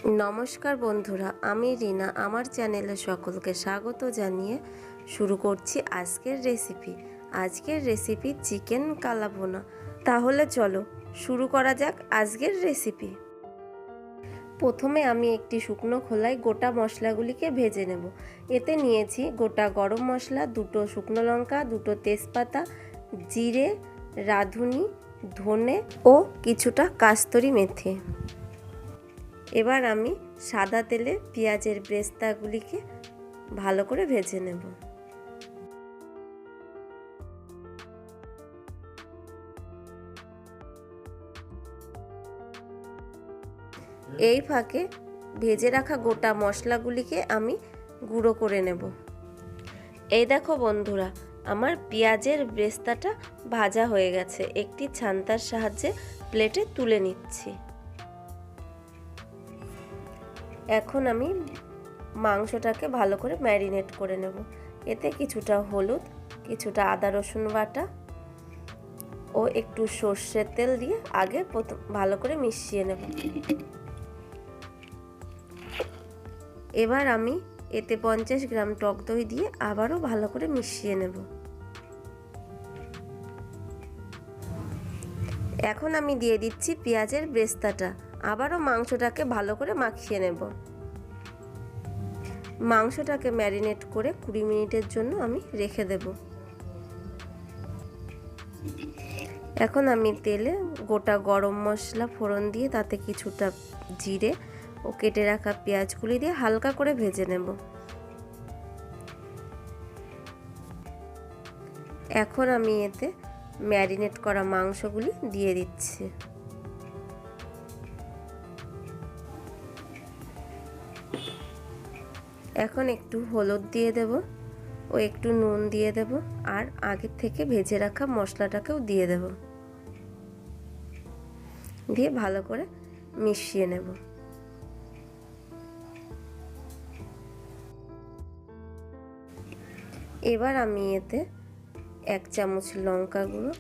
নমস্কার বন্ধুরা, আমি রিনা। আমার চ্যানেলে সকলকে স্বাগত জানিয়ে শুরু করছি আজকের রেসিপি চিকেন কালাভুনা। তাহলে চলো শুরু করা যাক আজকের রেসিপি। প্রথমে আমি একটি শুকনো খোলায় গোটা মশলাগুলিকে ভেজে নেব। এতে নিয়েছি গোটা গরম মশলা, 2টো শুকনো লঙ্কা, 2টো তেজপাতা, জিরে, রাঁধুনি, ধনে ও কিছুটা কাস্তুরি মেথি। এবার আমি সাদা তেলে পেঁয়াজের ব্রেস্তাগুলিকে ভালো করে ভেজে নেব। এই ফাঁকে ভেজে রাখা গোটা মশলাগুলিকে আমি গুঁড়ো করে নেব। এই দেখো বন্ধুরা, আমার পেঁয়াজের ব্রেস্তাটা ভাজা হয়ে গেছে। একটি ছান্তার সাহায্যে প্লেটে তুলে নিচ্ছি। এখন আমি মাংসটাকে ভালো করে ম্যারিনেট করে নেব। এতে কিছুটা হলুদ, কিছুটা আদা রসুন বাটা ও একটু সর্ষের তেল দিয়ে আগে ভালো করে মিশিয়ে নেব। এবার আমি এতে 50 গ্রাম টক দই দিয়ে আবারও ভালো করে মিশিয়ে নেব। এখন আমি দিয়ে দিচ্ছি পেঁয়াজের ব্রেস্তাটা। আবারও মাংসটাকে ভালো করে মাখিয়ে নেব। মাংসটাকে ম্যারিনেট করে 20 মিনিটের জন্য আমি রেখে দেব। এখন আমি তেলে গোটা গরম মশলা ফোড়ন দিয়ে তাতে কিছুটা জিরে ও কেটে রাখা পেঁয়াজগুলি দিয়ে হালকা করে ভেজে নেব। এখন আমি এতে ম্যারিনেট করা মাংসগুলি দিয়ে দিচ্ছি। এখন একটু হলুদ দিয়ে দেব ও একটু নুন দিয়ে দেব, আর আগে থেকে ভেজে রাখা মশলাটাকেও দিয়ে দেব। দিয়ে ভালো করে মিশিয়ে নেব। এবার আমি এতে 1 চামচ লঙ্কা গুঁড়ো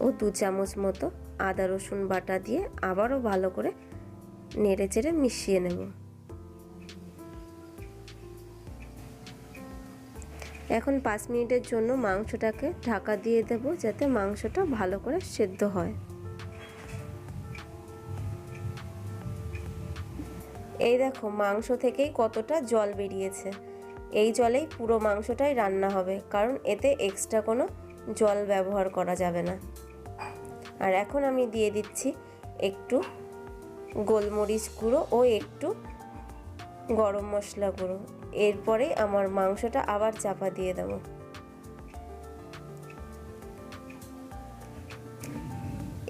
ও 2 চামচ মতো আদা রসুন বাটা দিয়ে আবারও ভালো করে নেড়ে চেড়ে মিশিয়ে নেব। এখন 5 মিনিটের জন্য মাংসটাকে ঢাকা দিয়ে দেব, যাতে মাংসটা ভালো করে সেদ্ধ হয়। এই দেখো, মাংস থেকেই কতটা জল বেরিয়েছে। এই জলেই পুরো মাংসটাই রান্না হবে, কারণ এতে এক্সট্রা কোনো জল ব্যবহার করা যাবে না। আর এখন আমি দিয়ে দিচ্ছি একটু গোলমরিচ গুঁড়ো ও একটু গরম মশলা গুঁড়ো। এরপরে আমার মাংসটা আবার চাপা দিয়ে দেব।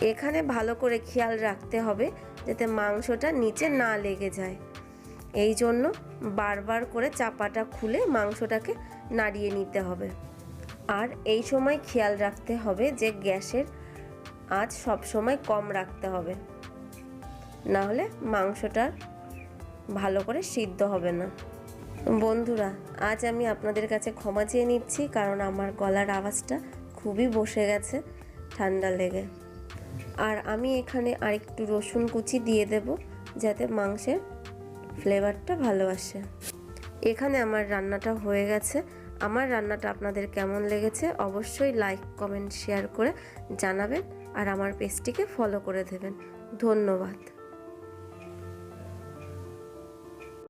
এখানে ভালো করে খেয়াল রাখতে হবে যাতে মাংসটা নিচে না লেগে যায়। এই জন্য বারবার করে চাপাটা খুলে মাংসটাকে নাড়িয়ে নিতে হবে। আর এই সময় খেয়াল রাখতে হবে যে গ্যাসের আঁচ সব সময় কম রাখতে হবে, না হলে মাংসটা ভালো করে সিদ্ধ হবে না। বন্ধুরা, আজ আমি আপনাদের কাছে ক্ষমা চেয়ে নিচ্ছি, কারণ আমার গলার আওয়াজটা খুবই বসে গেছে ঠান্ডা লেগে। আর আমি এখানে আরেকটু রসুন কুচি দিয়ে দেব, যাতে মাংসের ফ্লেভারটা ভালো আসে। এখানে আমার রান্নাটা হয়ে গেছে। আমার রান্নাটা আপনাদের কেমন লেগেছে অবশ্যই লাইক, কমেন্ট, শেয়ার করে জানাবেন, আর আমার পেজটিকে ফলো করে দেবেন। ধন্যবাদ।